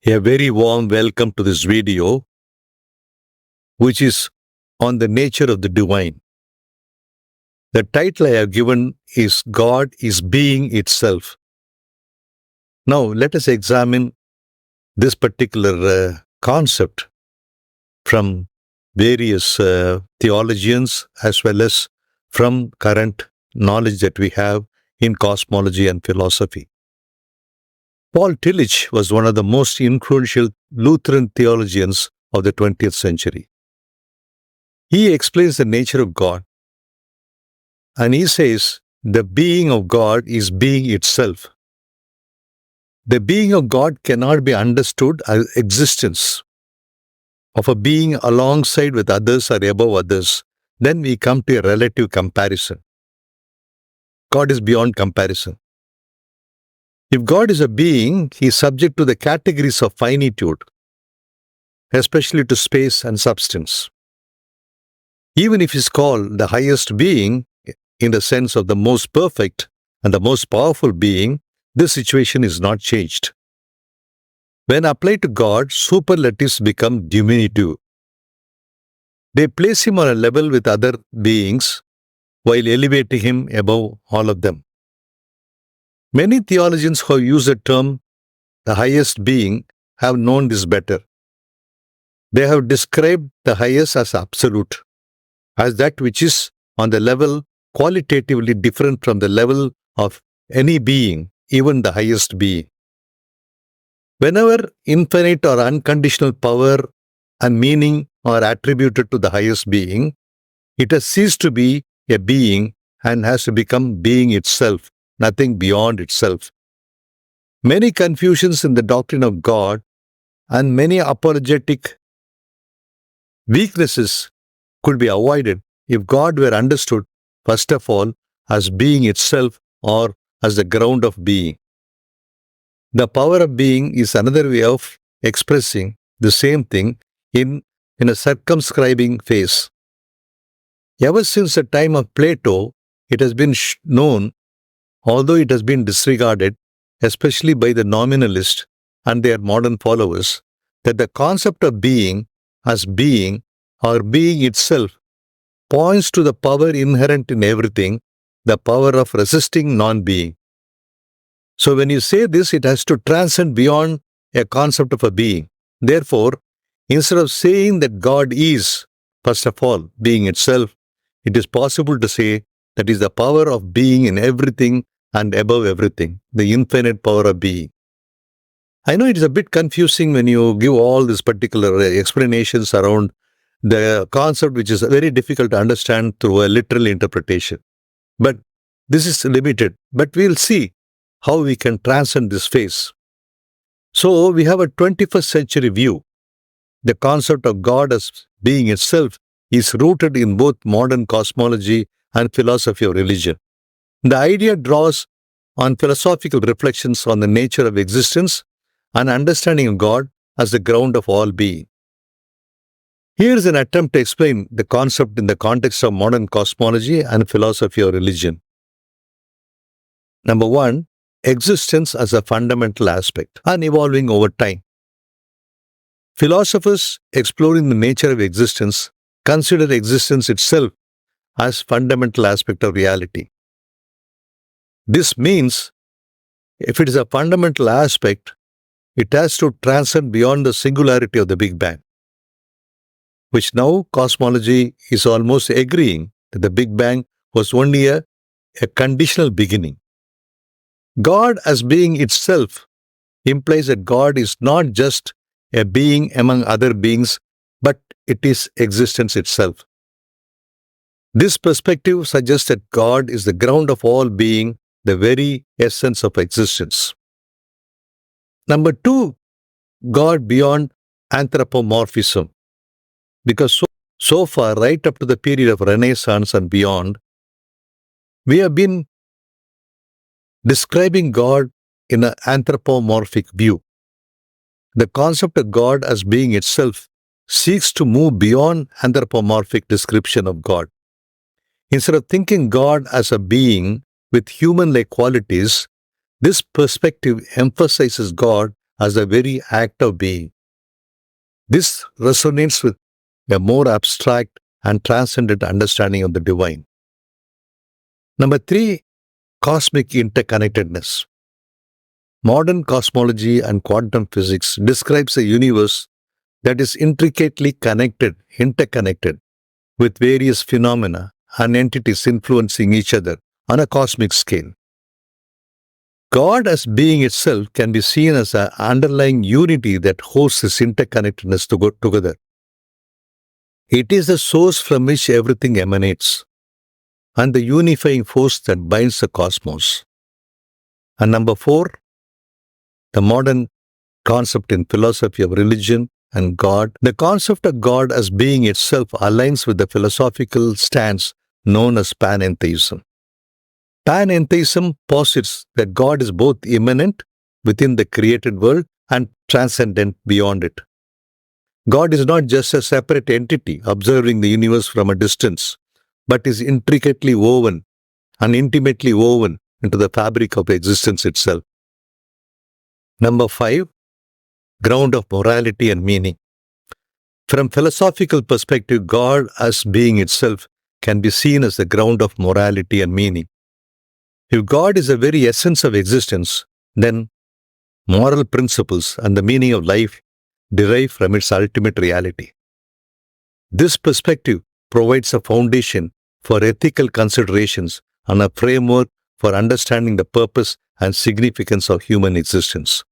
A very warm welcome to this video, which is on the nature of the divine. The title I have given is God is Being Itself. Now, let us examine this particular concept from various theologians as well as from current knowledge that we have in cosmology and philosophy. Paul Tillich was one of the most influential Lutheran theologians of the 20th century. He explains the nature of God, and he says the being of God is being itself. The being of God cannot be understood as existence of a being alongside with others or above others. Then we come to a relative comparison. God is beyond comparison. If God is a being, he is subject to the categories of finitude, especially to space and substance. Even if he is called the highest being, in the sense of the most perfect and the most powerful being, this situation is not changed. When applied to God, superlatives become diminutive. They place him on a level with other beings while elevating him above all of them. Many theologians who have used the term the highest being have known this better. They have described the highest as absolute, as that which is on the level qualitatively different from the level of any being, even the highest being. Whenever infinite or unconditional power and meaning are attributed to the highest being, it has ceased to be a being and has to become being itself, nothing beyond itself. Many confusions in the doctrine of God and many apologetic weaknesses could be avoided if God were understood, first of all, as being itself or as the ground of being. The power of being is another way of expressing the same thing in a circumscribing phase. Ever since the time of Plato, it has been known, although it has been disregarded, especially by the nominalists and their modern followers, that the concept of being as being or being itself points to the power inherent in everything, the power of resisting non-being. So when you say this, it has to transcend beyond a concept of a being. Therefore, instead of saying that God is, first of all, being itself, it is possible to say that is the power of being in everything and above everything, the infinite power of being. I know it is a bit confusing when you give all these particular explanations around the concept, which is very difficult to understand through a literal interpretation. But this is limited. But we'll see how we can transcend this phase. So we have a 21st century view. The concept of God as being itself is rooted in both modern cosmology and philosophy of religion. The idea draws on philosophical reflections on the nature of existence and understanding of God as the ground of all being. Here is an attempt to explain the concept in the context of modern cosmology and philosophy of religion. Number one, existence as a fundamental aspect and evolving over time. Philosophers exploring the nature of existence consider existence itself as fundamental aspect of reality. This means if it is a fundamental aspect, it has to transcend beyond the singularity of the Big Bang, which now cosmology is almost agreeing that the Big Bang was only a conditional beginning. God as being itself implies that God is not just a being among other beings, but it is existence itself. This perspective suggests that God is the ground of all being, the very essence of existence. Number two, God beyond anthropomorphism. Because so far, right up to the period of Renaissance and beyond, we have been describing God in an anthropomorphic view. The concept of God as being itself seeks to move beyond anthropomorphic description of God. Instead of thinking God as a being with human-like qualities, this perspective emphasizes God as the very act of being. This resonates with a more abstract and transcendent understanding of the divine. Number 3, cosmic interconnectedness. Modern cosmology and quantum physics describes a universe that is intricately interconnected, with various phenomena and entities influencing each other on a cosmic scale. God as being itself can be seen as an underlying unity that hosts this interconnectedness together. It is the source from which everything emanates, and the unifying force that binds the cosmos. And number 4, the modern concept in philosophy of religion and God. The concept of God as being itself aligns with the philosophical stance known as Panentheism. Panentheism posits that God is both immanent within the created world and transcendent beyond it. God is not just a separate entity observing the universe from a distance, but is intricately woven and intimately woven into the fabric of existence itself. Number 5, ground of morality and meaning. From philosophical perspective, God as being itself can be seen as the ground of morality and meaning. If God is the very essence of existence, then moral principles and the meaning of life derive from its ultimate reality. This perspective provides a foundation for ethical considerations and a framework for understanding the purpose and significance of human existence.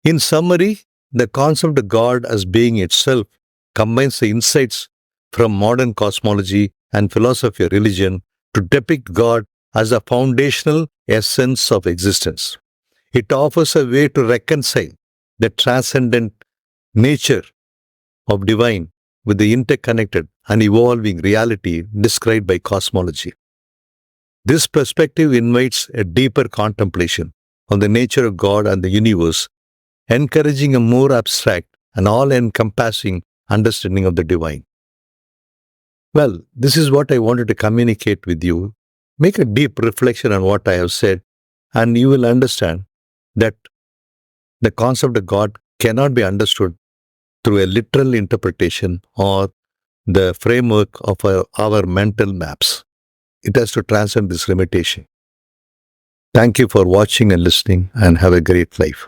In summary, the concept of God as being itself combines the insights from modern cosmology and philosophy of religion to depict God as a foundational essence of existence. It offers a way to reconcile the transcendent nature of divine with the interconnected and evolving reality described by cosmology. This perspective invites a deeper contemplation on the nature of God and the universe, encouraging a more abstract and all-encompassing understanding of the divine. Well, this is what I wanted to communicate with you. Make a deep reflection on what I have said, and you will understand that the concept of God cannot be understood through a literal interpretation or the framework of our mental maps. It has to transcend this limitation. Thank you for watching and listening, and have a great life.